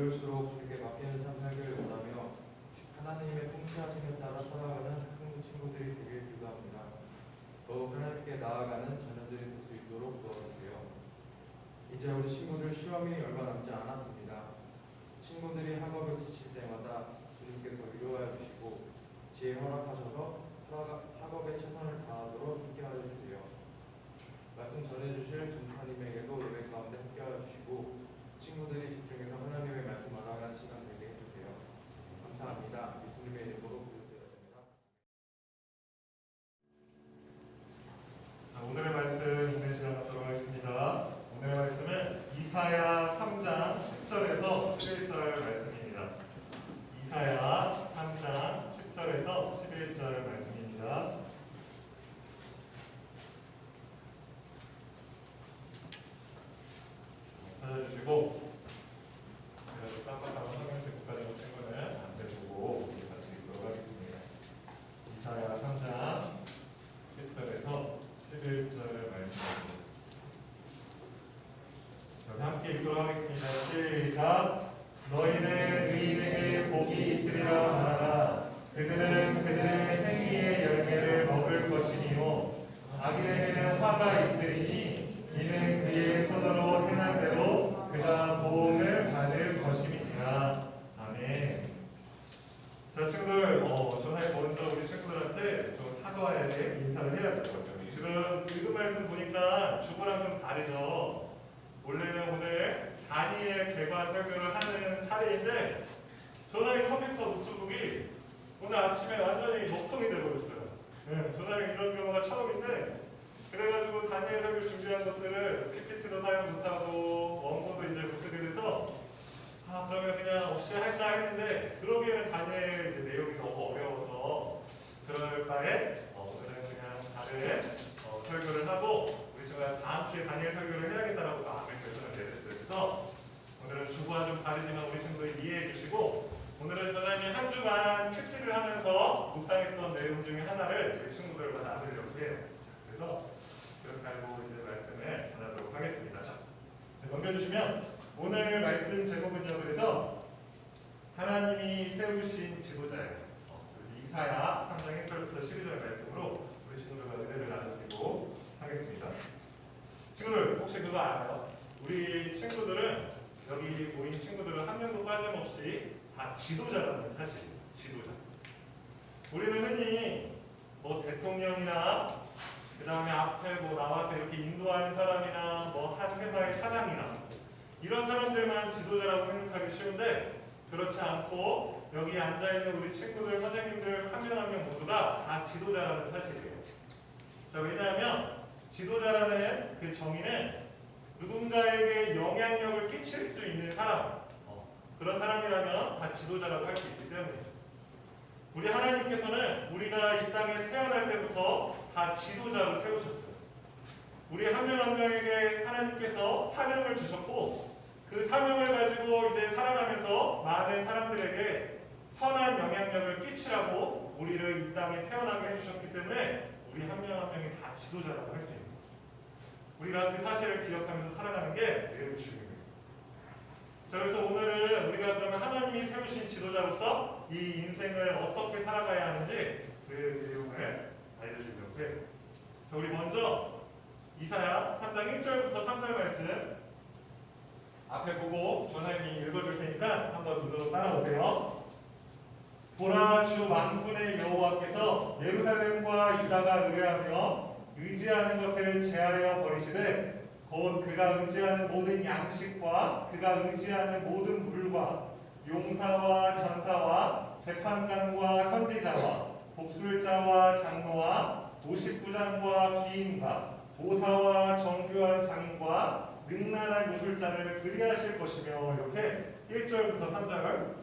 어려울수록 주님께 맡기는 삶 살기를 원하며 하나님의 통치하심에 따라 살아가는 학생 친구들이 되길 기도합니다. 더욱 하나님께 나아가는 자녀들이 될 수 있도록 도와주세요. 이제 우리 친구들 시험이 얼마 남지 않았습니다. 친구들이 학업에 지칠 때마다 주님께서 위로하여 주시고 지혜 허락하셔서 학업에 최선을 다하도록 함께하여 주세요. 말씀 전해주실 전사님에게도 예배 가운데 함께하여 주시고 친구들이 집중해서 하나님의 말씀 알아가는 시간 되게 해주세요. 감사합니다. 예수님의 이름으로 기도드렸습니다. 오늘의 말씀 읽는 시간 갖도록 하겠습니다. 오늘의 말씀은 이사야 3장 10절에서 11절 말씀입니다. 이사야 3장 10절에서 11절 말씀입니다. 찾아주시고 깜빡하고 성경책 못 가지고 친구는 앞에 보고 우리 같이 읽도록 하겠습니다. 이사야 3장 10절에서 11절 말씀입니다. 함께 읽도록 하겠습니다. 시작! 너희는 의인에게 복이 있으리라 하라. 그들은 그들의 행위의 열매를 먹을 것이니요 악인에게는 화가 있으리니 이는 그의 손으로 행한 대로 그가 보응을 받을 것임이니라. 아멘. 자, 친구들, 전화에 먼저 우리 친구들한테 좀 사과해야 돼, 인사를 해야 될 것 같아요. 지금 읽은 말씀 보니까 주보랑 좀 다르죠. 원래는 오늘 다니엘 개관 설교를 하는 차례인데 전화의 컴퓨터 노트북이 오늘 아침에 완전히 먹통이 되어버렸어요. 전화에 이런 경우가 처음인데 그래가지고 다니엘 설교 준비한 것들을 PPT도 사용 못하고 원고도 이제 못 쓰게 돼서 그러면 그냥 없이 할까 했는데 그러기에는 다니엘 이제 내용이 너무 어려워서 그럴 바에 오늘은 그냥 다른 설교를 하고 우리 제가 다음 주에 다니엘 설교를 해야겠다라고 마음을 결정을 내렸어요. 그래서 오늘은 주부와 좀 다르지만 우리 친구들이 이해해 주시고 오늘은 전하님이 한 주간 큐티를 하면서 묵상했던 내용 중에 하나를 우리 친구들과 나누려고 해요. 그래서 그렇게 알고 이제 말씀을 전하도록 하겠습니다. 자, 넘겨주시면 오늘 말씀 제목은요. 그래서 하나님이 세우신 지도자예요. 이사야 3장 1절부터 12절 말씀으로 우리 친구들과 은혜를 나누기로 하겠습니다. 친구들 혹시 그거 알아요? 우리 친구들은 여기 모인 친구들은 한 명도 빠짐없이 다 지도자라는 사실이에요. 지도자. 우리는 흔히 뭐 대통령이나 그 다음에 앞에 뭐 나와서 이렇게 인도하는 사람이나 뭐 한 회사의 사장이나 이런 사람들만 지도자라고 생각하기 쉬운데 그렇지 않고 여기 앉아있는 우리 친구들, 선생님들 한 명 한 명 모두가 다 지도자라는 사실이에요. 자, 왜냐하면 지도자라는 그 정의는 누군가에게 영향력을 끼칠 수 있는 사람, 그런 사람이라면 다 지도자라고 할 수 있기 때문이죠. 우리 하나님께서는 우리가 이 땅에 태어날 때부터 다 지도자로 세우셨어요. 우리 한 명 한 명에게 하나님께서 사명을 주셨고 그 사명을 가지고 이제 살아가면서 많은 사람들에게 선한 영향력을 끼치라고 우리를 이 땅에 태어나게 해주셨기 때문에 우리 한 명 한 명이 다 지도자라고 할 수 있는 거예요. 우리가 그 사실을 기억하면서 살아가는 게 매우 중요해요. 자, 그래서 오늘은 우리가 그러면 하나님이 세우신 지도자로서 이 인생을 어떻게 살아가야 하는지 그 내용을 알려주려고 해요. 자, 우리 먼저 이사야 3장 1절부터 3절 말씀 앞에 보고 전사님이 읽어줄 테니까 한번 눈으로 따라오세요. 보라, 주 만군의 여호와께서 예루살렘과 유다가 의뢰하며 의지하는 것을 제하여 버리시되 곧 그가 의지하는 모든 양식과 그가 의지하는 모든 물과 용사와 전사와 재판관과 선지자와 복술자와 장로와 오십부장과 기인과 보사와 정교한 장인과 능란한 요술자를 그리하실 것이며 이렇게 1절부터 3절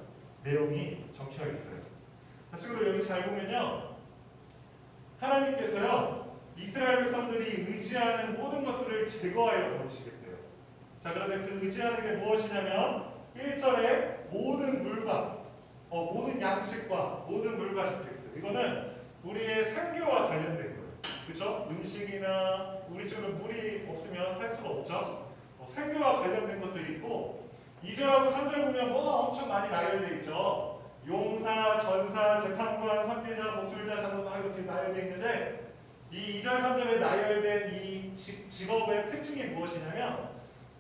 내용이 적혀 있어요. 자, 친구들 여기 잘 보면요. 하나님께서요. 이스라엘 백성들이 의지하는 모든 것들을 제거하여 버리시겠대요. 자, 그런데 그 의지하는 게 무엇이냐면 1절에 모든 물과 모든 양식과 모든 물과 적혀있어요. 이거는 우리의 생계와 관련된 거예요. 그렇죠? 음식이나 우리 집에 물이 없으면 살 수가 없죠. 생계와 관련된 것들이 있고 2절하고 3절 보면 뭐가 엄청 많이 나열되어 있죠. 용사, 전사, 재판관, 선대자, 목술자, 장로 막 이렇게 나열되어 있는데 이 2절, 3절에 나열된 이 직업의 특징이 무엇이냐면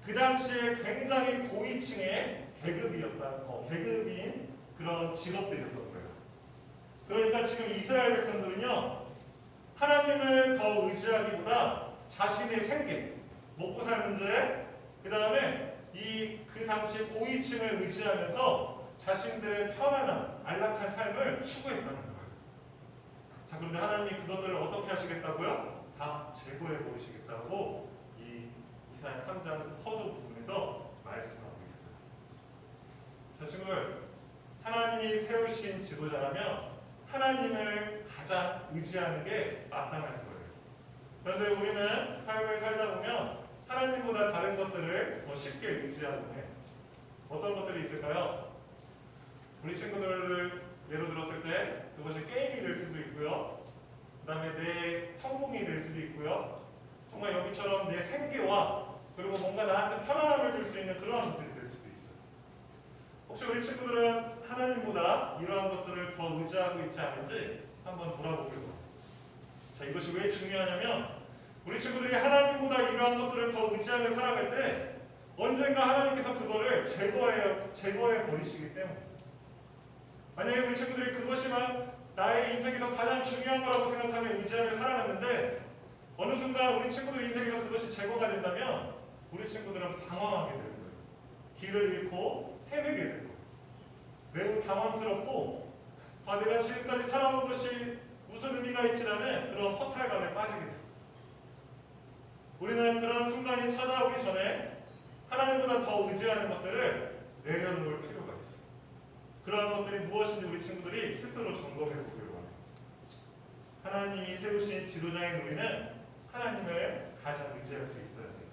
그 당시에 굉장히 고위층의 계급인 그런 직업들이었던 거예요. 그러니까 지금 이스라엘 백성들은요, 하나님을 더 의지하기보다 자신의 생계, 먹고 살 문제, 그 다음에 그 당시 고위층을 의지하면서 자신들의 편안한, 안락한 삶을 추구했다는 거예요. 자, 그런데 하나님이 그것들을 어떻게 하시겠다고요? 다 제거해 버리시겠다고 이 이사야 3장 서두 부분에서 말씀하고 있어요. 자, 친구들, 하나님이 세우신 지도자라면 하나님을 가장 의지하는 게 마땅할 거예요. 그런데 우리는 삶을 살다 보면 하나님보다 다른 것들을 더 쉽게 의지하고 해. 어떤 것들이 있을까요? 우리 친구들을 예로 들었을 때 그것이 게임이 될 수도 있고요. 그 다음에 내 성공이 될 수도 있고요. 정말 여기처럼 내 생계와 그리고 뭔가 나한테 편안함을 줄 수 있는 그런 것들이 될 수도 있어요. 혹시 우리 친구들은 하나님보다 이러한 것들을 더 의지하고 있지 않은지 한번 돌아보기로 합니다. 자, 이것이 왜 중요하냐면 우리 친구들이 하나님보다 이러한 것들을 더 의지하며 살아갈 때 언젠가 하나님께서 그거를 제거해 버리시기 때문에, 만약에 우리 친구들이 그것이만 나의 인생에서 가장 중요한 거라고 생각하며 의지하며 살아갔는데 어느 순간 우리 친구들 인생에서 그것이 제거가 된다면 우리 친구들은 방황하게 될 거예요. 길을 잃고 헤매게 될 거예요. 매우 당황스럽고 내가 지금까지 살아온 것이 무슨 의미가 있지라는 그런 허탈감에 빠지게 돼요. 우리는 그런 순간이 찾아오기 전에 하나님보다 더 의지하는 것들을 내려놓을 필요가 있어요. 그러한 것들이 무엇인지 우리 친구들이 스스로 점검해 보기로 합니다. 하나님이 세우신 지도자인 우리는 하나님을 가장 의지할 수 있어야 돼요.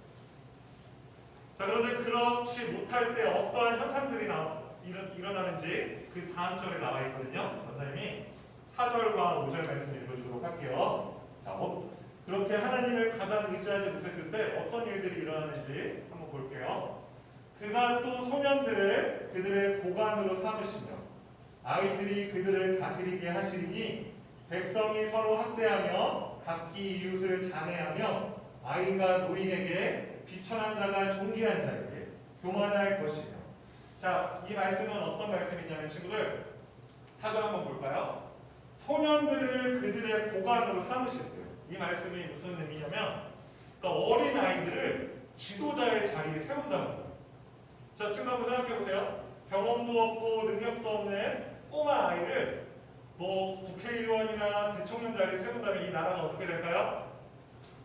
자, 그런데 그렇지 못할 때 어떠한 현상들이 일어나는지 그 다음 절에 나와 있거든요. 선생님이 4절과 5절 말씀 읽어주도록 할게요. 자, 그렇게 하나님을 가장 의지하지 못했을 때 어떤 일들이 일어나는지 한번 볼게요. 그가 또 소년들을 그들의 보관으로 삼으시며 아이들이 그들을 다스리게 하시리니 백성이 서로 학대하며 각기 이웃을 장애하며 아이가 노인에게 비천한 자가 존귀한 자에게 교만할 것이며. 자, 이 말씀은 어떤 말씀이냐면 친구들 4절 한번 볼까요? 소년들을 그들의 보관으로 삼으셨대요. 이 말씀이 무슨 의미냐면 그러니까 어린 아이들을 지도자의 자리에 세운다는 거예요. 자, 지금 한번 생각해 보세요. 경험도 없고 능력도 없는 꼬마 아이를 국회의원이나 대통령 자리에 세운다면 이 나라가 어떻게 될까요?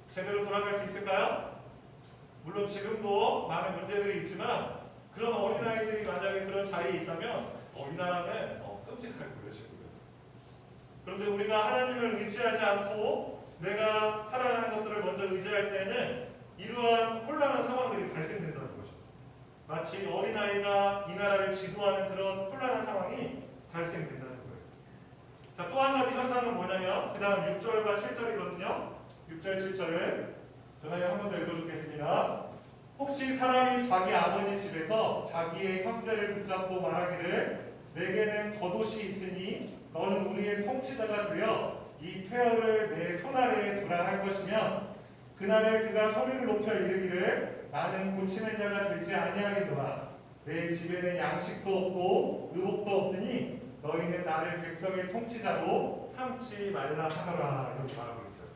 제대로 돌아갈 수 있을까요? 물론 지금도 많은 문제들이 있지만 그런 어린 아이들이 만약에 그런 자리에 있다면 이 나라는 끔찍할 거예요, 친구들. 그런데 우리가 하나님을 의지하지 않고 내가 살아가는 것들을 먼저 의지할 때는 이러한 혼란한 상황들이 발생된다는 거죠. 마치 어린아이가 이 나라를 지도하는 그런 혼란한 상황이 발생된다는 거예요. 자, 또 한 가지 현상은 뭐냐면 그 다음 6절과 7절이거든요. 6절, 7절을 전화에 한 번 더 읽어주겠습니다. 혹시 사람이 자기 아버지 집에서 자기의 형제를 붙잡고 말하기를 내게는 겉옷이 있으니 너는 우리의 통치자가 되어 이 폐허를 내 손아래에 두라 할 것이면 그날에 그가 소리를 높여 이르기를 나는 고치는 자가 되지 아니하겠노라. 내 집에는 양식도 없고 의복도 없으니 너희는 나를 백성의 통치자로 삼지 말라 하더라. 이렇게 말하고 있어요.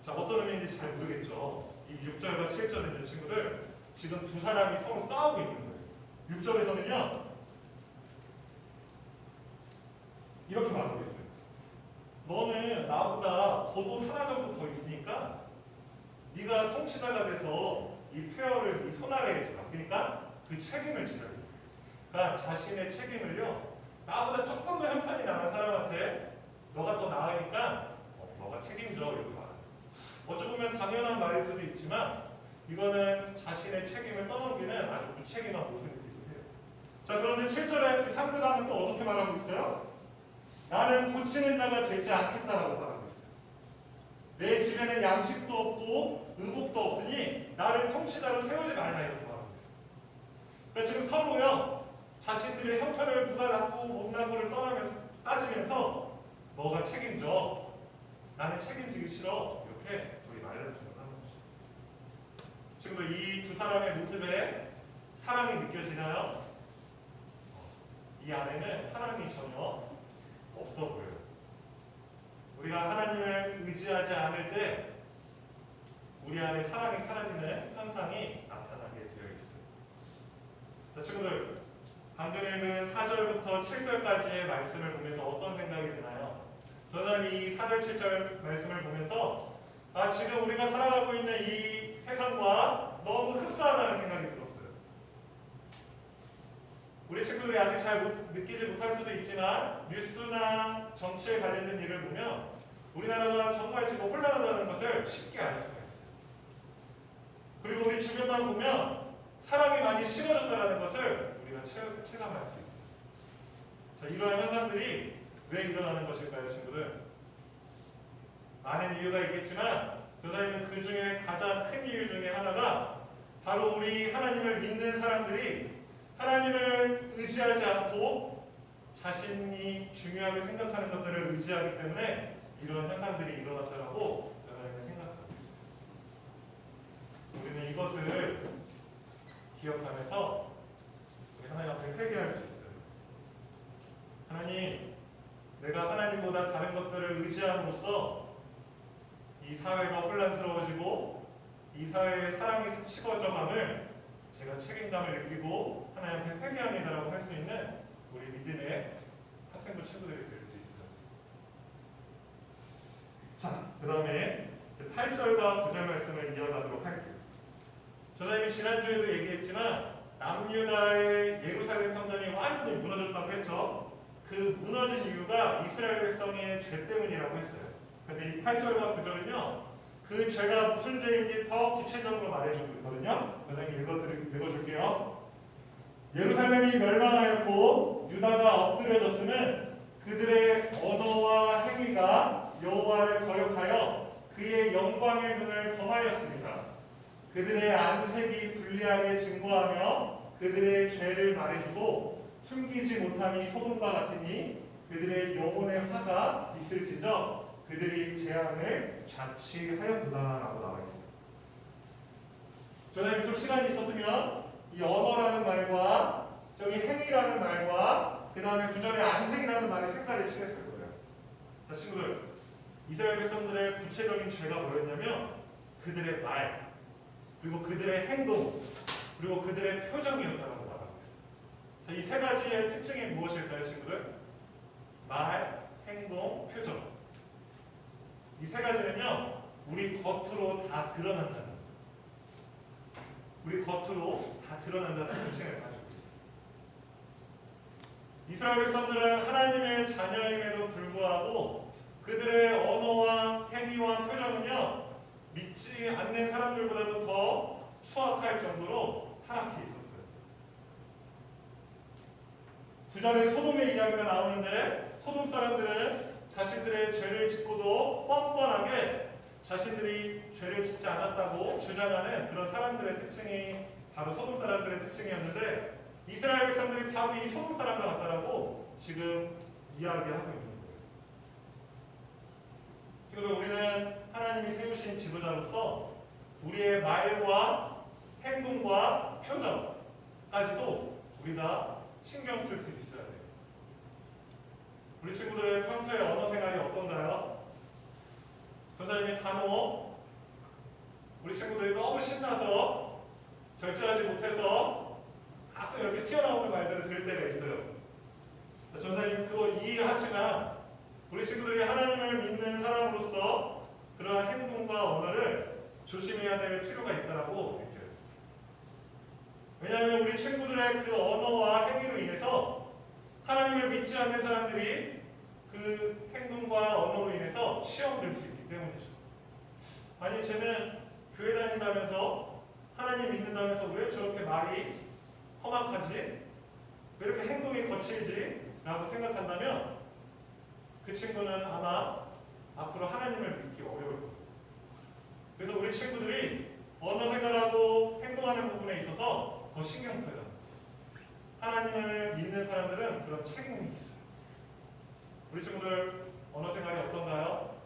자, 어떤 의미인지 잘 모르겠죠. 이 6절과 7절은요, 친구들 지금 두 사람이 서로 싸우고 있는 거예요. 6절에서는요 이렇게 말하고 있어요. 너는 나보다 겉옷 하나 정도 더 있으니까 네가 통치자가 돼서 이 폐허를 네 손아래에 주라. 그러니까 그 책임을 지라고. 그러니까 자신의 책임을요 나보다 조금 더 형편이 나은 사람한테 너가 더 나으니까 너가 책임져 이렇게 말해요. 어찌 보면 당연한 말일 수도 있지만 이거는 자신의 책임을 떠넘기는 아주 무책임한 모습이기도 해요. 자, 그런데 7절에 그 상대방은 또 어떻게 말하고 있어요? 나는 고치는 자가 되지 않겠다라고 말하고 있어요. 내 집에는 양식도 없고 의복도 없으니 나를 통치자로 세우지 말라 이렇게 말하고 있어요. 그러니까 지금 자신들의 형편을 누가 낫고 못나고를 따지면서 너가 책임져. 나는 책임지기 싫어. 이렇게 우리 말을 하는 것이죠. 지금도 이 두 사람의 모습에 사랑이 느껴지나요? 이 안에는 사랑이 전혀 없어 보여요. 우리가 하나님을 의지하지 않을 때 우리 안에 사랑이 사라지는 현상이 나타나게 되어 있어요. 자, 친구들, 방금 읽은 4절부터 7절까지의 말씀을 보면서 어떤 생각이 드나요? 저는 이 4절, 7절 말씀을 보면서 지금 우리가 살아가고 있는 이 세상과 너무 흡사하다는 생각이 들었어요. 우리 친구들이 아직 잘 느끼지 못할 수도 있지만 뉴스나 정치에 관련된 일을 보면 우리나라가 정말 지금 혼란하다는 것을 쉽게 알 수가 있어요. 그리고 우리 주변만 보면 사랑이 많이 식어졌다는 것을 우리가 체감할 수 있어요. 자, 이러한 현상들이 왜 일어나는 것일까요, 친구들? 많은 이유가 있겠지만 저자는 그 중에 가장 큰 이유 중에 하나가 바로 우리 하나님을 믿는 사람들이 하나님을 의지하지 않고 자신이 중요하게 생각하는 것들을 의지하기 때문에 이런 현상들이 일어났다고 저자는 생각하고 있습니다. 우리는 이것을 기억하면서 우리 하나님 앞에 회개할 수 있어요. 하나님, 내가 하나님보다 다른 것들을 의지함으로써 이 사회가 혼란스러워지고 이 사회의 사랑이 식어져감을 제가 책임감을 느끼고 하나님 앞에 회개합니다라고 할 수 있는 우리 믿음의 학생들 친구들이 될 수 있어요. 자, 그 다음에 8절과 9절 말씀을 이어가도록 할게요. 저는 지난주에도 얘기했지만 남유다의 예루살렘 성전이 완전히 무너졌다고 했죠. 그 무너진 이유가 이스라엘 백성의 죄 때문이라고 했어요. 근데 이 8절과 9절은요, 그 죄가 무슨 죄인지 더 구체적으로 말해주고 있거든요. 선생님 읽어줄게요. 예루살렘이 멸망하였고 유다가 엎드려졌으면 그들의 언어와 행위가 여호와를 거역하여 그의 영광의 눈을 범하였습니다. 그들의 안색이 불리하게 증거하며 그들의 죄를 말해주고 숨기지 못함이 소돔과 같으니 그들의 영혼의 화가 있을지저 그들이 재앙을 자취하였구나라고 나와 있습니다. 저는 좀 시간이 있었으면 이 언어라는 말과 저기 행위라는 말과 그 다음에 구절의 안색이라는 말의 색깔을 칠했을 거예요. 자, 친구들, 이스라엘 백성들의 구체적인 죄가 뭐였냐면 그들의 말, 그리고 그들의 행동, 그리고 그들의 표정이었다고 말하고 있어요. 자, 이 세 가지의 특징이 무엇일까요, 친구들? 말, 행동, 표정. 이 세 가지는요, 우리 겉으로 다 드러난다는 거예요. 우리 겉으로 다 드러난다는 특징을 가지고 있어요. 이스라엘 백성들은 하나님의 자녀임에도 불구하고 그들의 언어와 행위와 표정은요, 믿지 않는 사람들보다도 더 수악할 정도로 타락해 있었어요. 9절에 소돔의 이야기가 나오는데 소돔 사람들은 자신들의 죄를 짓고도 뻔뻔하게 자신들이 죄를 짓지 않았다고 주장하는 그런 사람들의 특징이 바로 소돔 사람들의 특징이었는데 이스라엘 백성들이 바로 이 소돔 사람들 같다라고 지금 이야기하고 있는 거예요. 지금 우리는 하나님이 세우신 지도자로서 우리의 말과 행동과 표정까지도 우리가 신경 쓸 수 있어야 돼요. 우리 친구들의 평소의 언어 생활이 어떤가요? 선생님이 간혹 우리 친구들이 너무 신나서 절제하지 못해서 가끔 이렇게 튀어나오는 말들을 들을 때가 있어요. 선생님 그거 이해하지만 우리 친구들이 하나님을 믿는 사람으로서 그러한 행동과 언어를 조심해야 될 필요가 있다고 느껴요. 왜냐하면 우리 친구들의 그 언어와 행위로 인해서 하나님을 믿지 않는 사람들이 그 행동과 언어로 인해서 시험될 수 있기 때문이죠. 아니 쟤는 교회 다닌다면서 하나님 믿는다면서 왜 저렇게 말이 험악하지? 왜 이렇게 행동이 거칠지? 라고 생각한다면 그 친구는 아마 앞으로 하나님을 믿기 어려울 거예요. 그래서 우리 친구들이 언어 생활하고 행동하는 부분에 있어서 더 신경 써야 합니다. 하나님을 믿는 사람들은 그런 책임이 있어요. 우리 친구들 언어 생활이 어떤가요?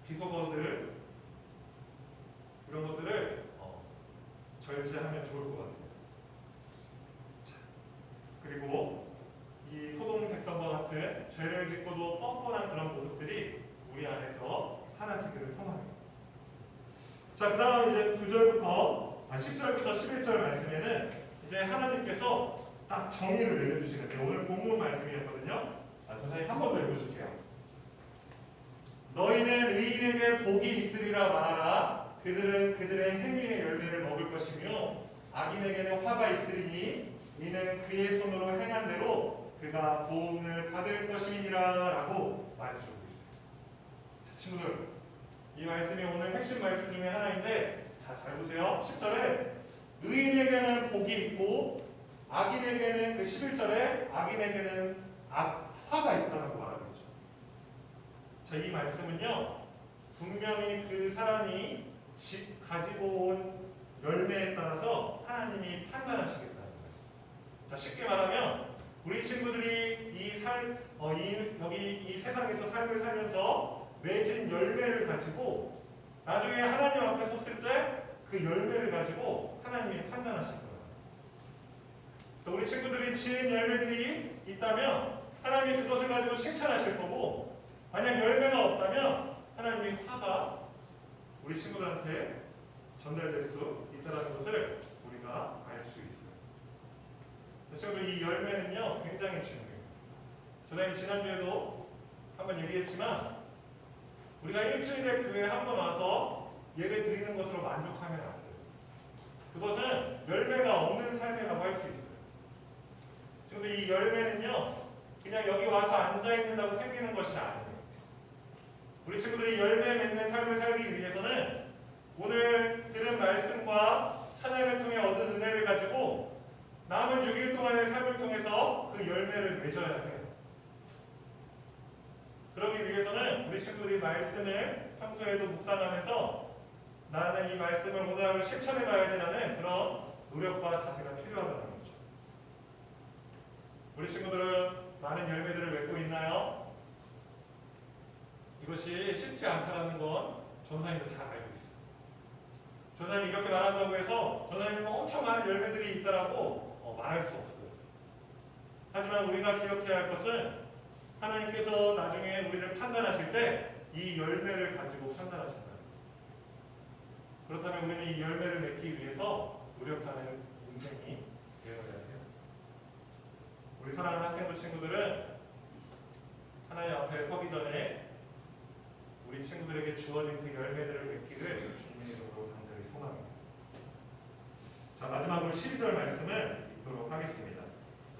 비속어들 이런 것들을 절제하면 좋을 것 같아요. 자, 그리고 이 소돔 백성과 같은 죄를 짓고도 뻔뻔한 그런 모습들이 우리 안에서 사라지기를 소망해요. 자, 그 다음 이제 10절부터 11절 말씀에는 이제 하나님께서 딱 정의를 내려주시는데 오늘 본문 말씀이었거든요. 선생님 한 번 더 읽어주세요. 너희는 의인에게 복이 있으리라 말하라. 그들은 그들의 행위의 열매를 먹을 것이며 악인에게는 화가 있으리니 이는 그의 손으로 행한 대로 그가 보응을 받을 것임이니라 라고 말해주고 있어요. 자, 친구들 이 말씀이 오늘 핵심 말씀 중에 하나인데 잘 보세요. 10절에 의인에게는 복이 있고 악인에게는 11절에 악인에게는 화가 있다고 말하고 있죠. 자, 이 말씀은요 분명히 그 사람이 가지고 온 열매에 따라서 하나님이 판단하시겠다는 거예요. 자, 쉽게 말하면 우리 친구들이 이 세상에서 삶을 살면서 맺은 열매를 가지고 나중에 하나님 앞에 섰을 때 그 열매를 가지고 하나님이 판단하실 거예요. 그래서 우리 친구들이 지은 열매들이 있다면 하나님이 그것을 가지고 칭찬하실 거고 만약 열매가 없다면 하나님이 화가 우리 친구들한테 전달될 수 있다는 것을 우리가 알 수 있어요. 친구들 이 열매는요 굉장히 중요해요. 선생님 지난주에도 한번 얘기했지만 우리가 일주일에 교회에 한 번 와서 예배 드리는 것으로 만족하면 안 돼요. 그것은 열매가 없는 삶이라고 할 수 있어요. 근데 이 열매는요 그냥 여기 와서 앉아있는다고 생기는 것이 아니에요. 우리 친구들이 열매 맺는 삶을 살기 위해서는 오늘 들은 말씀과 찬양을 통해 얻은 은혜를 가지고 남은 6일 동안의 삶을 통해서 그 열매를 맺어야 해요. 그러기 위해서는 우리 친구들이 말씀을 평소에도 묵상하면서 나는 이 말씀을 오늘 하루 실천해봐야지라는 그런 노력과 자세가 필요하다는 거죠. 우리 친구들은 많은 열매들을 맺고 있나요? 이것이 쉽지 않다는 건 전사님도 잘 알고 있어요. 전사님이 이렇게 말한다고 해서 전사님은 엄청 많은 열매들이 있다라고 말할 수 없어요. 하지만 우리가 기억해야 할 것은 하나님께서 나중에 우리를 판단하실 때 이 열매를 가지고 판단하신다. 그렇다면 우리는 이 열매를 맺기 위해서 노력하는 인생이 되어야 해요. 우리 사랑하는 학생부 친구들은 하나님 앞에 서기 전에 우리 친구들에게 주어진 그 열매들을 맺기를 주님의 이름으로 간절히 소망합니다. 자, 마지막으로 12절 말씀을 읽도록 하겠습니다.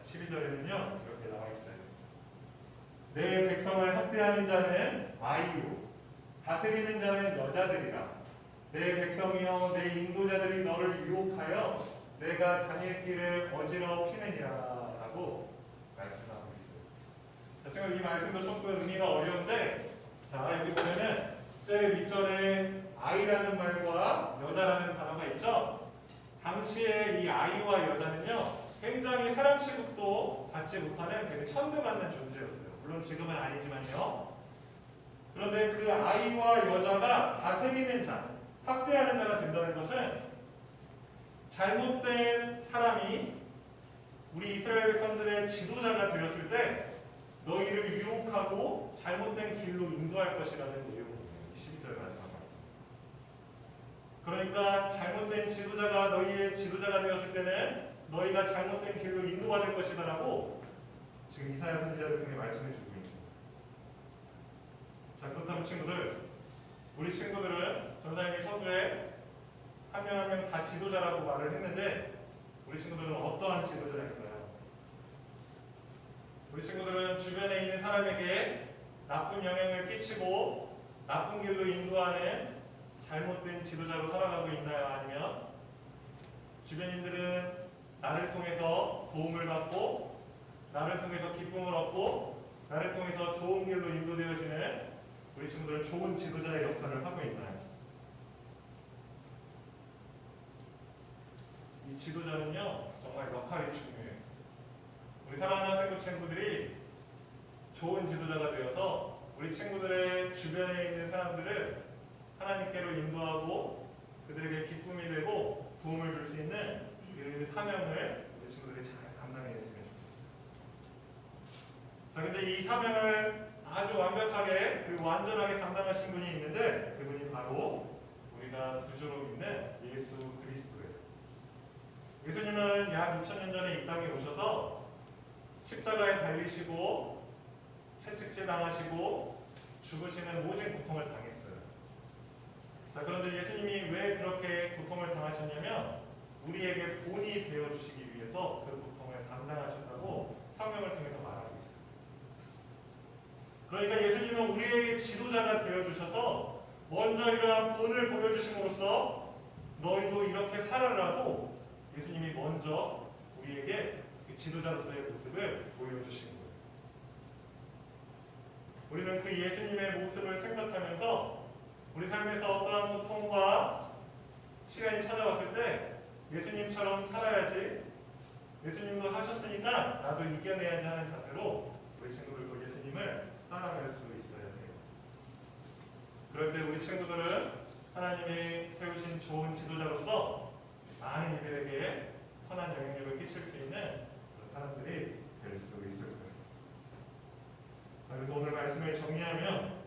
12절에는요 이렇게 나와 있어요. 내 백성을 학대하는 자는 아이요 다스리는 자는 여자들이라. 내 백성이여 내 인도자들이 너를 유혹하여 내가 다닐 길을 어지럽히느니라 라고 말씀하고 있어요. 자, 지금 이 말씀도 조금 의미가 어려운데 자, 여기 보면은 제일 밑절에 아이라는 말과 여자라는 단어가 있죠. 당시에 이 아이와 여자는요 굉장히 사람 취급도 받지 못하는 되게 천대받는 존재였어요. 물론 지금은 아니지만요. 그런데 그 아이와 여자가 다스리는 자, 학대하는 자가 된다는 것은 잘못된 사람이 우리 이스라엘 백성들의 지도자가 되었을 때 너희를 유혹하고 잘못된 길로 인도할 것이라는 내용이에요. 12절 마지막 말씀. 그러니까 잘못된 지도자가 너희의 지도자가 되었을 때는 너희가 잘못된 길로 인도받을 것이다라고 지금 이사야 선지자를 통해 말씀해 주고 있는 거예요. 자, 그렇다면 친구들, 우리 친구들은 전사님이 서두에 한 명 한 명 다 지도자라고 말을 했는데 우리 친구들은 어떠한 지도자일까요? 우리 친구들은 주변에 있는 사람에게 나쁜 영향을 끼치고 나쁜 길로 인도하는 잘못된 지도자로 살아가고 있나요? 아니면 주변인들은 나를 통해서 도움을 받고 나를 통해서 기쁨을 얻고 나를 통해서 좋은 길로 인도되어지는 우리 친구들은 좋은 지도자의 역할을 하고 있나요? 이 지도자는요 정말 역할이 중요해요. 우리 사랑하는 학생부 친구들이 좋은 지도자가 되어서 우리 친구들의 주변에 있는 사람들을 하나님께로 인도하고 그들에게 기쁨이 되고 도움을 줄 수 있는 그 사명을 우리 친구들이 잘 감당해냈으면 좋겠어요. 자, 근데 이 사명을 아주 완벽하게 그리고 완전하게 감당하신 분이 있는데 그분이 바로 우리가 구주로 믿는 예수 그리스도예요. 예수님은 약 2000년 전에 이 땅에 오셔서 십자가에 달리시고 채찍질 당하시고 죽으시는 모진 고통을 당했어요. 자, 그런데 예수님이 왜 그렇게 고통을 당하셨냐면 우리에게 본이 되어주시기 위해서 그 고통을 감당하셨다고 성경을 통해서 말하고 있어요. 그러니까 예수님은 우리에게 지도자가 되어주셔서 먼저 이러한 본을 보여주심으로써 너희도 이렇게 살아라고 예수님이 먼저 우리에게 그 지도자로서의 모습을 보여주신 거예요. 우리는 그 예수님의 모습을 생각하면서 우리 삶에서 어떠한 고통과 시간이 찾아왔을 때 예수님처럼 살아야지, 예수님도 하셨으니까 나도 이겨내야지 하는 자세로 우리 친구들도 예수님을 따라갈 수 있어야 돼요. 그럴 때 우리 친구들은 하나님이 세우신 좋은 지도자로서 많은 이들에게 선한 영향력을 끼칠 수 있는 그런 사람들이 될 수 있을 거예요. 자, 그래서 오늘 말씀을 정리하면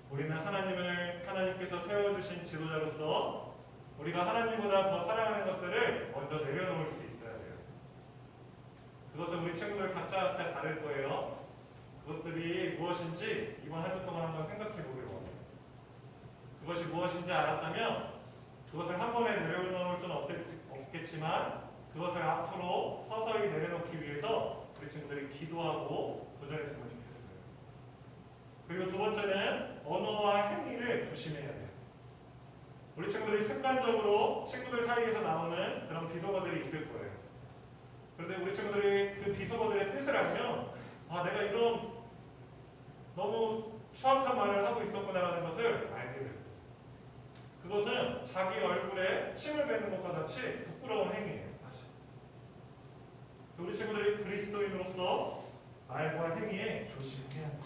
우리는 하나님께서 세워주신 지도자로서 우리가 하나님보다 더 사랑하는 것들을 먼저 내려놓을 수 있어야 돼요. 그것은 우리 친구들 각자 다를 거예요. 그것들이 무엇인지 이번 한 주 동안 한번 생각해 보기를 원해요. 그것이 무엇인지 알았다면 그것을 한 번에 내려놓을 수는 없겠지만 그것을 앞으로 서서히 내려놓기 위해서 우리 친구들이 기도하고 도전했으면 좋겠어요. 그리고 두 번째는 언어와 행위를 조심해야 돼요. 우리 친구들이 습관적으로 친구들 사이에서 나오는 그런 비속어들이 있을 거예요. 그런데 우리 친구들이 그 비속어들의 뜻을 알면 내가 이런 너무 추악한 말을 하고 있었구나라는 것을 알게 돼요. 그것은 자기 얼굴에 침을 뱉는 것과 같이 부끄러운 행위예요. 사실. 우리 친구들이 그리스도인으로서 말과 행위에 조심해야 돼요.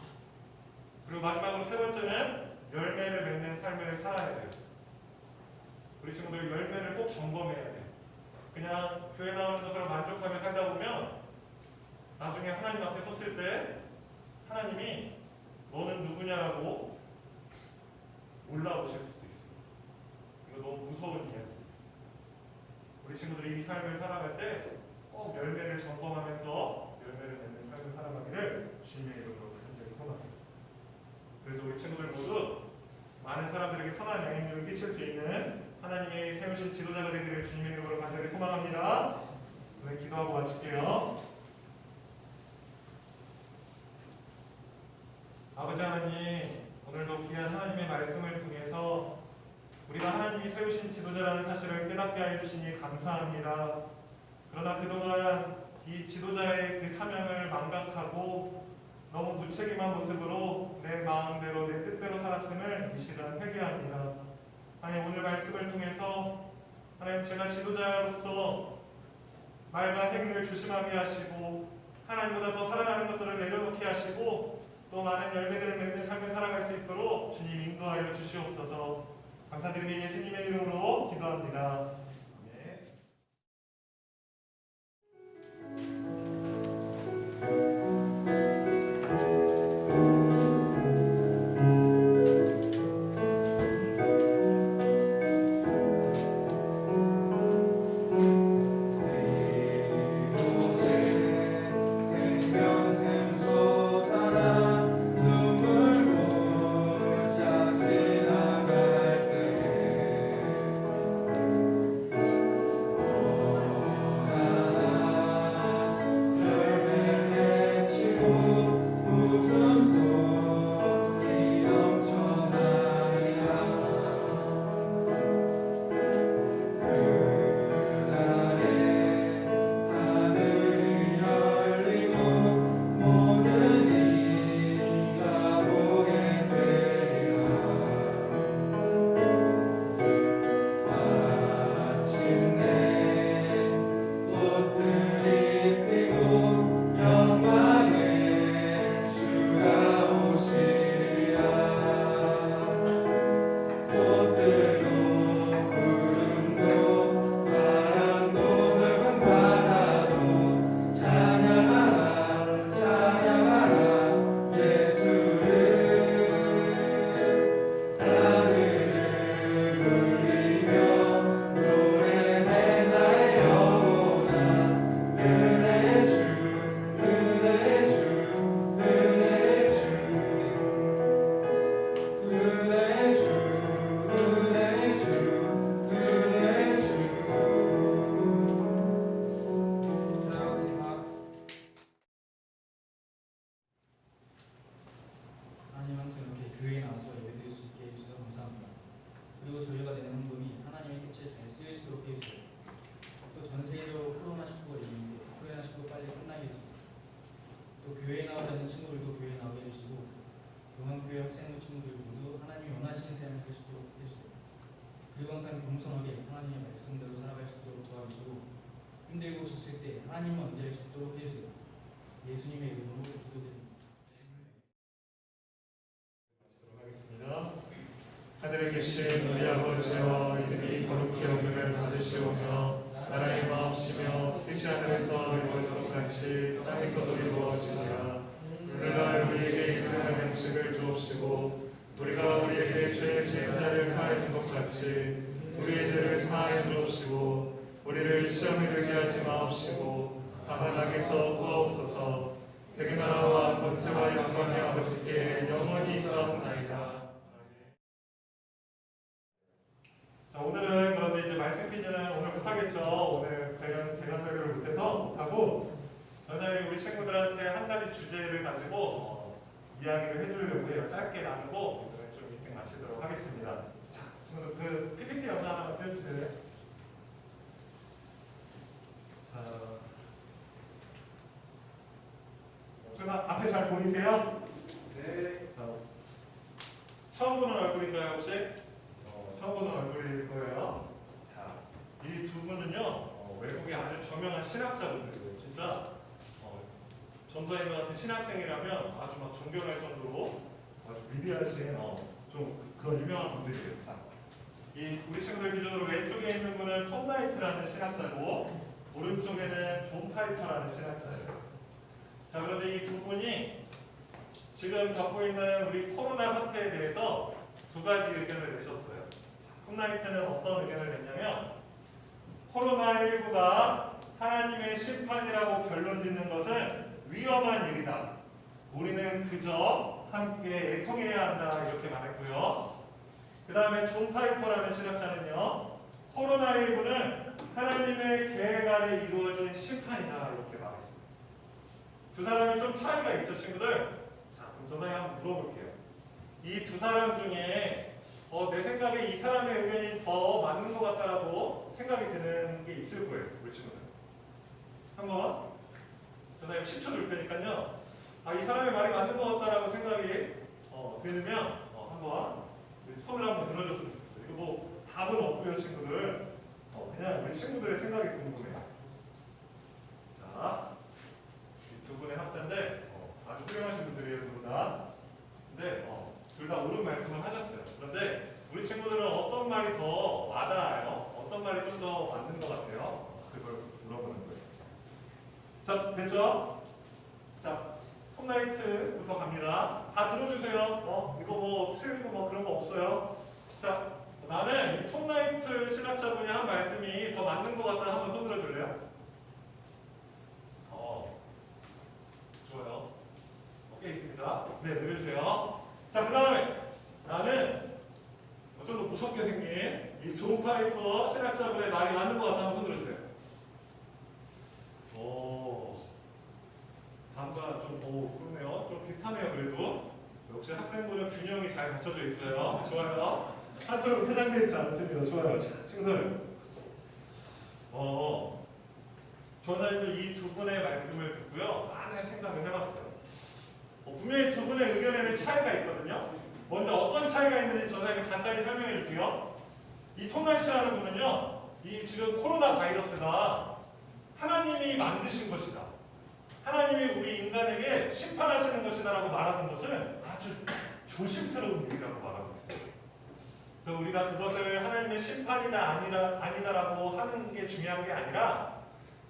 그리고 마지막으로 세 번째는 열매를 맺는 삶을 살아야 돼요. 우리 친구들 열매를 꼭 점검해야 돼요. 그냥 교회 나오는 것으로 만족하며 살다 보면 나중에 하나님 앞에 섰을 때 하나님이 너는 누구냐라고 올라오실 수도 있어요. 이거 너무 무서운 이야기예요. 우리 친구들이 이 삶을 살아갈 때 꼭 열매를 점검하면서 열매를 맺는 삶을 살아가기를 주님의 이름으로 간절히 소망합니다. 그래서 우리 친구들 모두 많은 사람들에게 선한 영향력을 끼칠 수 있는 하나님의 세우신 지도자가 되기를 주님의 이름으로 간절히 소망합니다. 오늘 기도하고 마칠게요. 아버지 하나님, 오늘도 귀한 하나님의 말씀을 통해서 우리가 하나님이 세우신 지도자라는 사실을 깨닫게 해주시니 감사합니다. 그러나 그동안 이 지도자의 그 사명을 망각하고 너무 무책임한 모습으로 내 마음대로 내 뜻대로 살았음을 이 시간 회개합니다. 하나님, 오늘 말씀을 통해서 하나님, 제가 지도자로서 말과 행위를 조심하게 하시고 하나님보다 더 사랑하는 것들을 내려놓게 하시고 또 많은 열매들을 맺는 삶을 살아갈 수 있도록 주님 인도하여 주시옵소서. 감사드리며 예수님의 이름으로 기도합니다. 친구들도 교회에 나오게 해주시고 용왕교회 학생부 친구들 모두 하나님이 원하시는 삶을 살 수 있도록 해주세요. 그리고 항상 겸손하게 하나님의 말씀대로 살아갈 수 있도록 도와주시고 힘들고 지칠 때 하나님만 의지할 수 있도록 해주세요. 예수님의 이름으로 기도드립니다. 하겠습니다. 하늘에 계신 우리 아버지여, 이름이 거룩히 여김을 받으시오며 나라의 마옵시며 뜻이 하늘에서 이루어지는 같이 땅에서도 이루어지니라. 오늘날 우리에게 이르는 양식을 주옵시고 우리가 우리에게 죄의 지은자를 사하는 것 같이 우리의 죄를 사하여 주옵시고 우리를 시험에 들게 하지 마옵시고 다만 악에서 구하옵소서. 대개 나라와 권세와 영광의 아버지께 영원히 있사옵나이다. 자, 오늘은 그런데 이제 말씀 퀴즈는 오늘 못하겠죠. 오늘 대강별교를 못해서 못하고 저는 우리 친구들한테 한 가지 주제를 가지고 이야기를 해주려고 해요. 짧게 나누고 오늘 좀 일찍 마치도록 하겠습니다. 자, 친구들 그 PPT 영상 하나만 떼주세요. 자, 앞에 잘 보이세요? 네. 자, 처음 보는 얼굴인가요 혹시? 처음 보는 얼굴일 거예요. 자, 이 두 분은요 외국의 아주 저명한 신학자분들이에요. 진짜 전사님 같은 신학생이라면 아주 막 존경할 정도로 아주 위대하신 좀 그런 유명한 분들이에요. 자, 이 우리 친구들 기준으로 왼쪽에 있는 분은 톰 나이트라는 신학자고 오른쪽에는 존 파이퍼라는 신학자예요. 자, 그런데 이 두 분이 지금 겪고 있는 우리 코로나 사태에 대해서 두 가지 의견을 내셨어요. 톰 나이트는 어떤 의견을 냈냐면 코로나19가 하나님의 심판이라고 결론 짓는 것은 위험한 일이다. 우리는 그저 함께 애통해야 한다. 이렇게 말했고요. 그 다음에 존 파이퍼라는 신학자는요. 코로나19는 하나님의 계획 아래 이루어진 심판이다. 이렇게 말했어요. 두 사람이 좀 차이가 있죠, 친구들? 자, 그럼 전화에 한번 물어볼게요. 이 두 사람 중에 내 생각에 이 사람의 의견이 더 맞는 것 같다라고 생각이 드는 게 있을 거예요, 우리 친구들. 한번 전화에 10초 줄 테니까요. 이 사람의 말이 맞는 것 같다라고 생각이 들면 한번 손을 한번 들어줬으면 좋겠어요. 이거 뭐 답은 없고요, 친구들. 그냥 우리 친구들의 생각이 궁금해요. 자, 이 두 분의 합자인데 아주 훌륭하신 분들이에요, 두 분 다. 근데 둘 다 옳은 말씀을 하셨어요. 그런데 우리 친구들은 어떤 말이 더 와닿아요? 어떤 말이 좀 더 맞는 것 같아요? 그걸 물어보는 거예요. 자, 됐죠? 자, 톰나이트부터 갑니다. 다 들어주세요. 이거 뭐 틀리고 뭐 그런 거 없어요. 자, 나는 이 톰나이트 신학자분이 한 말씀이 더 맞는 것 같다. 한번 손 들어줄래요? 좋아요. 오케이, 있습니다. 네, 내려주세요. 자, 그 다음에 나는 좀 더 무섭게 생긴 이 존 파이퍼 신학자분의 말이 맞는 것 같다. 한번 손 들어주세요. 단가 좀, 그러네요. 좀 비슷하네요, 그래도. 역시 학생부는 균형이 잘 갖춰져 있어요. 좋아요. 한쪽으로 편향되어 있지 않습니다. 좋아요. 자, 친구들. 저는 이 두 분의 말씀을 듣고요. 많은 생각을 해봤어요. 분명히 두 분의 의견에는 차이가 있거든요. 먼저 어떤 차이가 있는지 전사님이 간단히 설명해 줄게요. 이 톰나이트라는 분은요, 이 지금 코로나 바이러스가 하나님이 만드신 것이다. 하나님이 우리 인간에게 심판하시는 것이다 라고 말하는 것은 아주 조심스러운 일이라고 말하고 있어요. 그래서 우리가 그것을 하나님의 심판이다 아니다라고 하는 게 중요한 게 아니라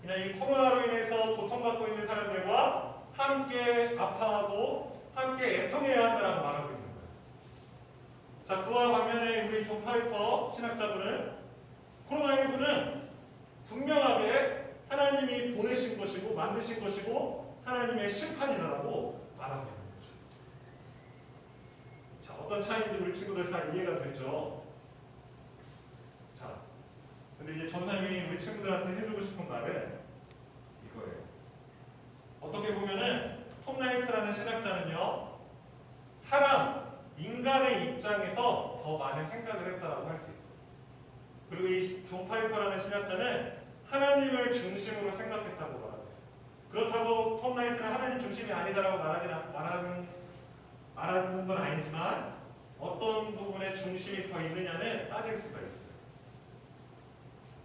그냥 이 코로나로 인해서 고통받고 있는 사람들과 함께 아파하고 함께 애통해야 한다라고 말하고 있는 거예요. 자, 그와 반면에 우리 존 파이퍼 신학자분은 코로나19는 분명하게 하나님이 보내신 것이고 만드신 것이고 하나님의 심판이다라고 말하고 있는 거죠. 자, 어떤 차이인지 우리 친구들 잘 이해가 됐죠? 자, 근데 이제 전사님이 우리 친구들한테 해주고 싶은 말은 이거예요. 어떻게 보면은 톰나이트라는 신학자는요, 인간의 입장에서 더 많은 생각을 했다라고 할 수 있어요. 그리고 이 존 파이퍼라는 신학자는 하나님을 중심으로 생각했다고 말하고 있어요. 그렇다고 톰 나이트는 하나님 중심이 아니다라고 말하는 건 아니지만 어떤 부분에 중심이 더 있느냐는 따질 수가 있어요.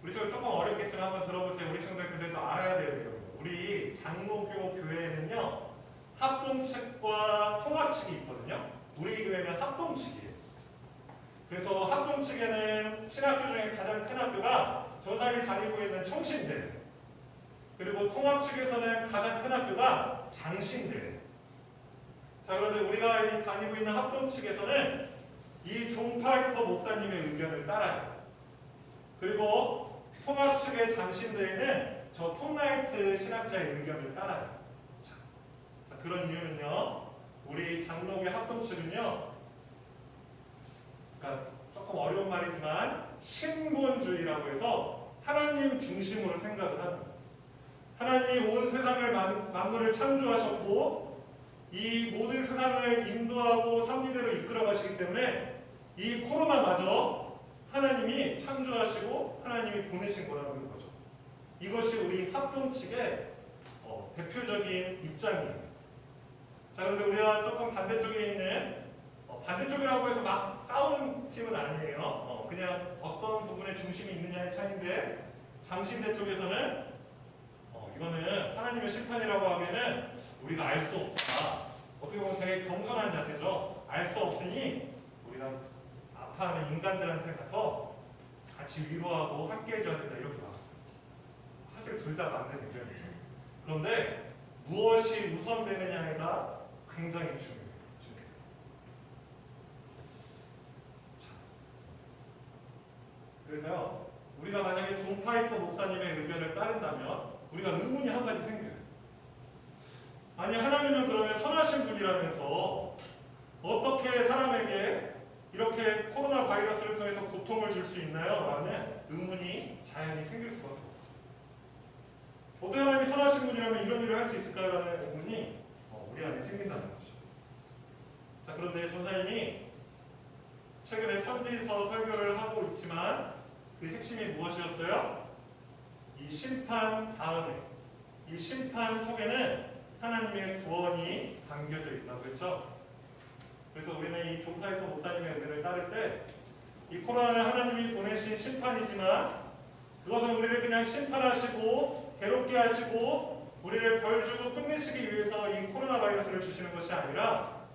우리 친구 조금 어렵겠지만 한번 들어보세요. 우리 친구들 그래도 알아야 돼요. 우리 장로교 교회는요, 합동측과 통합측이 있거든요. 우리 교회는 합동측이에요. 그래서 합동측에는 신학교 중에 가장 큰 학교가 전사님이 다니고 있는 총신대, 그리고 통합측에서는 가장 큰 학교가 장신대. 자, 그런데 우리가 다니고 있는 합동측에서는 이 존 파이퍼 목사님의 의견을 따라요. 그리고 통합 측의 장신대에는 저 톰 나이트 신학자의 의견을 따라요. 자, 그런 이유는요, 우리 장로교 합동 측은요, 그러니까 조금 어려운 말이지만 신본주의라고 해서 하나님 중심으로 생각을 합니다. 하나님이 온 세상을 만물을 창조하셨고 이 모든 세상을 인도하고 섭리대로 이끌어 가시기 때문에 이 코로나마저 하나님이 창조하시고 하나님이 보내신 거라는 거죠. 이것이 우리 합동 측의 대표적인 입장이에요. 자, 그런데 우리가 조금 반대쪽에 있는 반대쪽이라고 해서 막 싸우는 팀은 아니에요. 그냥 어떤 부분에 중심이 있느냐의 차이인데, 장신대 쪽에서는 이거는 하나님의 심판이라고 하면은 우리가 알 수 없다. 어떻게 보면 되게 겸손한 자세죠. 알 수 없으니 우리가 아파하는 인간들한테 가서 같이 위로하고 함께 해줘야 된다, 이렇게 봐. 사실 둘 다 맞는 의견이죠. 그런데 무엇이 우선되느냐가 굉장히 중요해요. 그래서요, 우리가 만약에 존 파이퍼 목사님의 의견을 따른다면 우리가 의문이 한 가지 생겨요. 아니, 하나님은 그러면 선하신 분이라면서 어떻게 사람에게 이렇게 코로나 바이러스를 통해서 고통을 줄 수 있나요? 라는 의문이 자연히 생길 수밖에 없어요. 어떻게 하나님이 선하신 분이라면 이런 일을 할 수 있을까요? 라는 의문이 우리 안에 생긴다는 것이죠. 자, 그런데 전사님이 최근에 선지서 설교를 하고 있지만 그 핵심이 무엇이었어요? 이 심판 다음에, 이 심판 속에는 하나님의 구원이 담겨져 있다고 했죠. 그래서 우리는 이 존 파이퍼 목사님의 의견을 따를 때 이 코로나는 하나님이 보내신 심판이지만 그것은 우리를 그냥 심판하시고 괴롭게 하시고 우리를 벌 주고 끝내시기 위해서 이 코로나 바이러스를 주시는 것이 아니라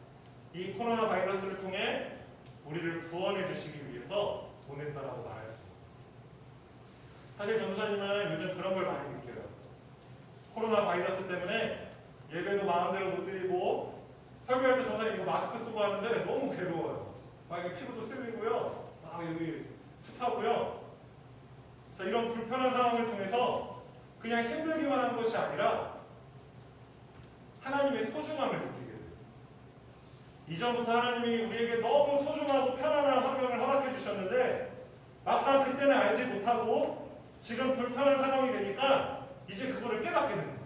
이 코로나 바이러스를 통해 우리를 구원해 주시기 위해서 보냈다라고 말할 수 있습니다. 사실 전도사님은 요즘 그런 걸 많이 느껴요. 코로나 바이러스 때문에 예배도 마음대로 못 드리고 설교할 때 전도사님 이거 마스크 쓰고 하는데 너무 괴로워요. 막 이게 피부도 쓸리고요. 막 여기 습하고요. 자, 이런 불편한 상황을 통해서 그냥 힘들기만 한 것이 아니라 하나님의 소중함을 느끼게 돼요. 이전부터 하나님이 우리에게 너무 소중하고 편안한 환경을 허락해 주셨는데 막상 그때는 알지 못하고 지금 불편한 상황이 되니까 이제 그거를 깨닫게 되는 거예요.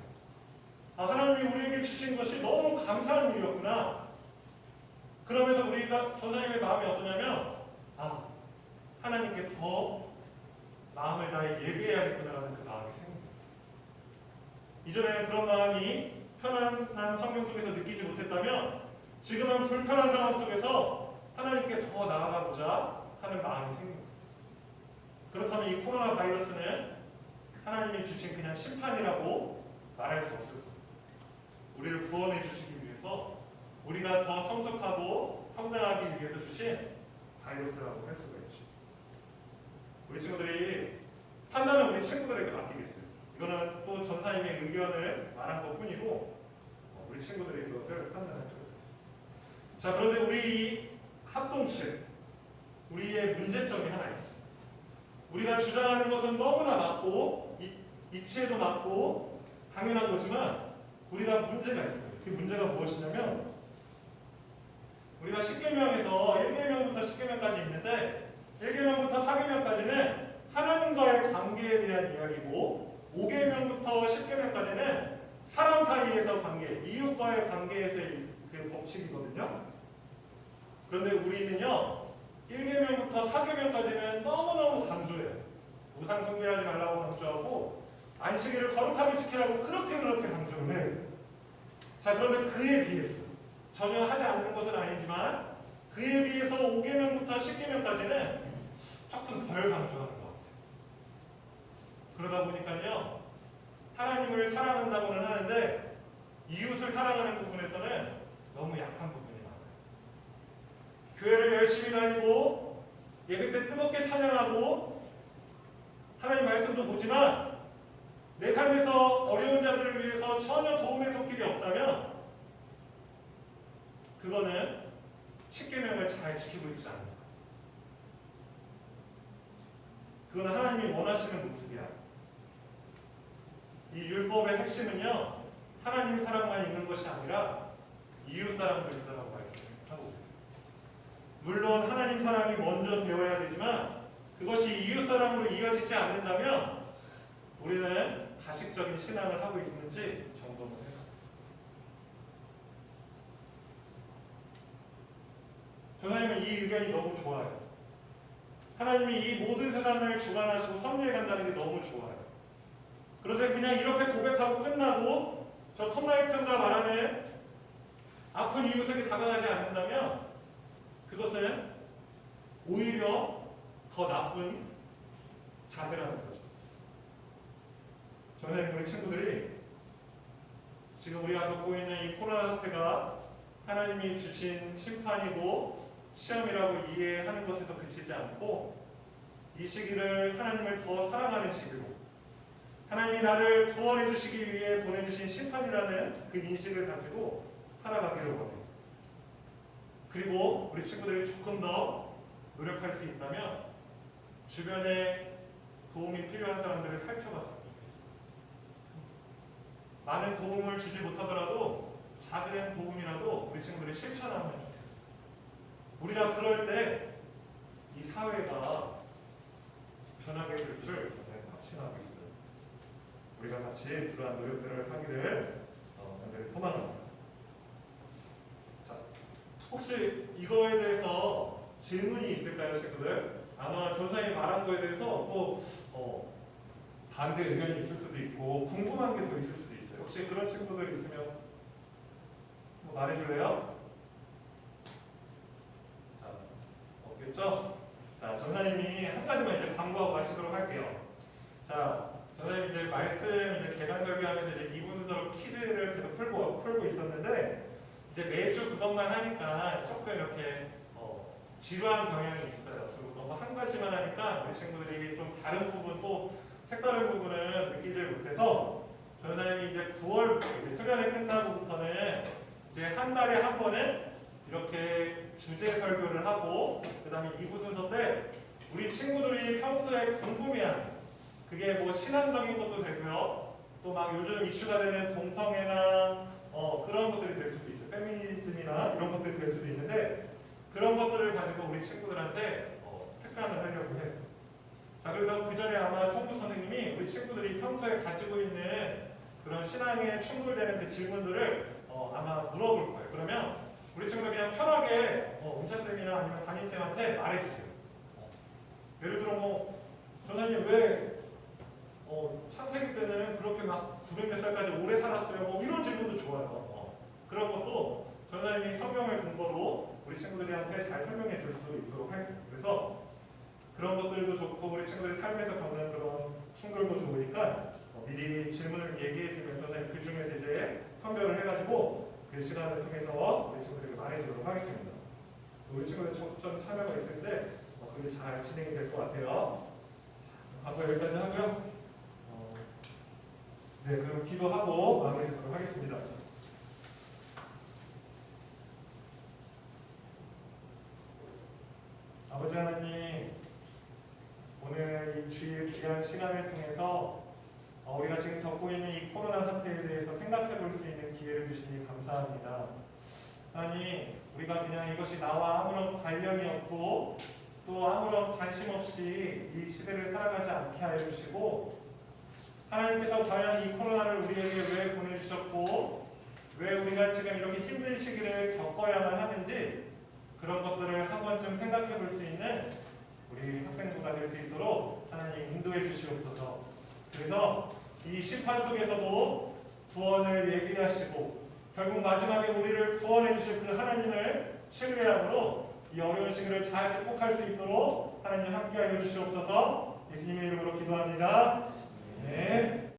아, 하나님이 우리에게 주신 것이 너무 감사한 일이었구나. 그러면서 우리가 전사님의 마음이 어떠냐면 하나님께 더 마음을 다해 예배해야겠구나라는 그 마음이 생깁니다. 이전에는 그런 마음이 편안한 환경 속에서 느끼지 못했다면 지금은 불편한 상황 속에서 하나님께 더 나아가보자 하는 마음이 생깁니다. 그렇다면 이 코로나 바이러스는 하나님이 주신 그냥 심판이라고 말할 수 없을 겁니다. 우리를 구원해 주시기 위해서 우리가 더 성숙하고 성장하기 위해서 주신 바이러스라고 할 수가 있죠. 우리 친구들이 판단은 우리 친구들에게 맡기겠어요. 이거는 또 전사님의 의견을 말한 것 뿐이고 우리 친구들이 이것을 판단할 거예요. 자, 그런데 우리 합동측, 우리의 문제점이 하나 있어요. 우리가 주장하는 것은 너무나 맞고 이치에도 맞고 당연한 거지만 우리가 문제가 있어요. 그 문제가 무엇이냐면 우리가 10계명에서 1계명부터 10계명까지 있는데 1계명부터 4계명까지는 하나님과의 관계에 대한 이야기고 5계명부터 10계명까지는 사람 사이에서 관계, 이웃과의 관계에서의 그 법칙이거든요. 그런데 우리는요 1계명부터 4계명까지는 너무너무 강조해요. 우상 숭배하지 말라고 강조하고 안식일을 거룩하게 지키라고 그렇게 강조를 해요. 자, 그런데 그에 비해서 전혀 하지 않는 것은 아니지만 그에 비해서 5계명부터 10계명까지는 조금 덜 강조하는 것 같아요. 그러다 보니까요, 하나님을 사랑한다고는 하는데 이웃을 사랑하는 부분에서는 너무 약한 부분이 많아요. 교회를 열심히 다니고 예배 때 뜨겁게 찬양하고 하나님 말씀도 보지만 내 삶에서 어려운 자들을 위해서 전혀 도움의 손길이 없다면 그거는 10계명을 잘 지키고 있지 않는 거예요. 그건 하나님이 원하시는 모습이야. 이 율법의 핵심은요, 하나님 사랑만 있는 것이 아니라 이웃 사랑도 있다고 말씀하고 있어요. 물론 하나님 사랑이 먼저 되어야 되지만 그것이 이웃 사랑으로 이어지지 않는다면 우리는 가식적인 신앙을 하고 있는지 점검을 해요. 전하님은 이 의견이 너무 좋아요. 하나님이 이 모든 세상을 주관하시고 섭리해 간다는 게 너무 좋아요. 그런데 그냥 이렇게 고백하고 끝나고 저 톱라이트가 말하는 아픈 이웃에게 다가가지 않는다면 그것은 오히려 더 나쁜 자세라는 거죠. 저는 우리 친구들이 지금 우리가 겪고 있는 이 코로나 사태가 하나님이 주신 심판이고 시험이라고 이해하는 것에서 그치지 않고 이 시기를 하나님을 더 사랑하는 시기로 하나님이 나를 구원해 주시기 위해 보내주신 심판이라는 그 인식을 가지고 살아가기를 원해요. 그리고 우리 친구들이 조금 더 노력할 수 있다면 주변에 도움이 필요한 사람들을 살펴봤으면 좋겠어요. 많은 도움을 주지 못하더라도 작은 도움이라도 우리 친구들이 실천하면 좋겠어요. 우리가 그럴 때 이 사회가 변하게 될 줄 확신하고 있어요. 우리가 같이 그러한 노력들을 하기를 소망합니다. 자, 혹시 이거에 대해서 질문이 있을까요, 친구들? 아마 전사님이 말한 거에 대해서 또 반대 의견이 있을 수도 있고 궁금한 게 더 있을 수도 있어요. 혹시 그런 친구들 있으면 말해줄래요? 자, 없겠죠? 자, 전사님이 한 가지만 이제 광고하고 마치도록 할게요. 자, 전사님이 이제 말씀 이제 개관 설교하면서 이제 2부 순서로 퀴즈를 계속 풀고 있었는데 이제 매주 그것만 하니까 조금 이렇게 지루한 경향이 있어요. 그리고 너무 한 가지만 하니까 우리 친구들이 좀 다른 부분 또 색다른 부분을 느끼질 못해서 전사님이 이제 9월 수련회 끝나고부터는 이제 한 달에 한 번은 이렇게 주제 설교를 하고 그 다음에 2부 순서 때 우리 친구들이 평소에 궁금해하는 그게 뭐 신앙적인 것도 되고요. 또 막 요즘 이슈가 되는 동성애나 그런 것들이 될 수도 있어요. 페미니즘이나 이런 것들이 될 수도 있는데 그런 것들을 가지고 우리 친구들한테 특강을 하려고 해요. 자, 그래서 그 전에 아마 총무 선생님이 우리 친구들이 평소에 가지고 있는 그런 신앙에 충돌되는 그 질문들을 아마 물어볼 거예요. 그러면 우리 친구들 그냥 편하게 은찬쌤이나 아니면 담임쌤한테 말해주세요. 예를 들어 전사님 왜 창세기 때는 그렇게 막 900몇 살까지 오래 살았어요? 이런 질문도 좋아요. 그런 것도 전사님이 성경을 근거로 우리 친구들한테 잘 설명해 줄 수 있도록 할게요. 그래서 그런 것들도 좋고 우리 친구들이 삶에서 겪는 그런 충돌도 좋으니까 미리 질문을 얘기해 주면 전사님 그 중에서 이제 선별을 해가지고 그 시간을 통해서 우리 친구들에게 말해주도록 하겠습니다. 우리 친구들 좀 참여가 있을 때 그게 잘 진행이 될 것 같아요. 앞으로 여기까지 하고요. 네, 그럼 기도하고 마무리하도록 하겠습니다. 아버지 하나님, 오늘 이 주일 귀한 시간을 통해서 우리가 지금 겪고 있는 이 코로나 사태에 대해서 생각해 볼 수 있는 기회를 주시니 감사합니다. 하나님, 우리가 그냥 이것이 나와 아무런 관련이 없고 또 아무런 관심 없이 이 시대를 살아가지 않게 하여 주시고 하나님께서 과연 이 코로나를 우리에게 왜 보내주셨고 왜 우리가 지금 이렇게 힘든 시기를 겪어야만 하는지 그런 것들을 한 번쯤 생각해 볼 수 있는 우리 학생부가 될 수 있도록 하나님 인도해 주시옵소서. 그래서 이 심판 속에서도 구원을 예비하시고 결국 마지막에 우리를 구원해 주실 그 하나님을 신뢰함으로 이 어려운 시기를 잘 극복할 수 있도록 하나님 함께하여 주시옵소서. 예수님의 이름으로 기도합니다. 네.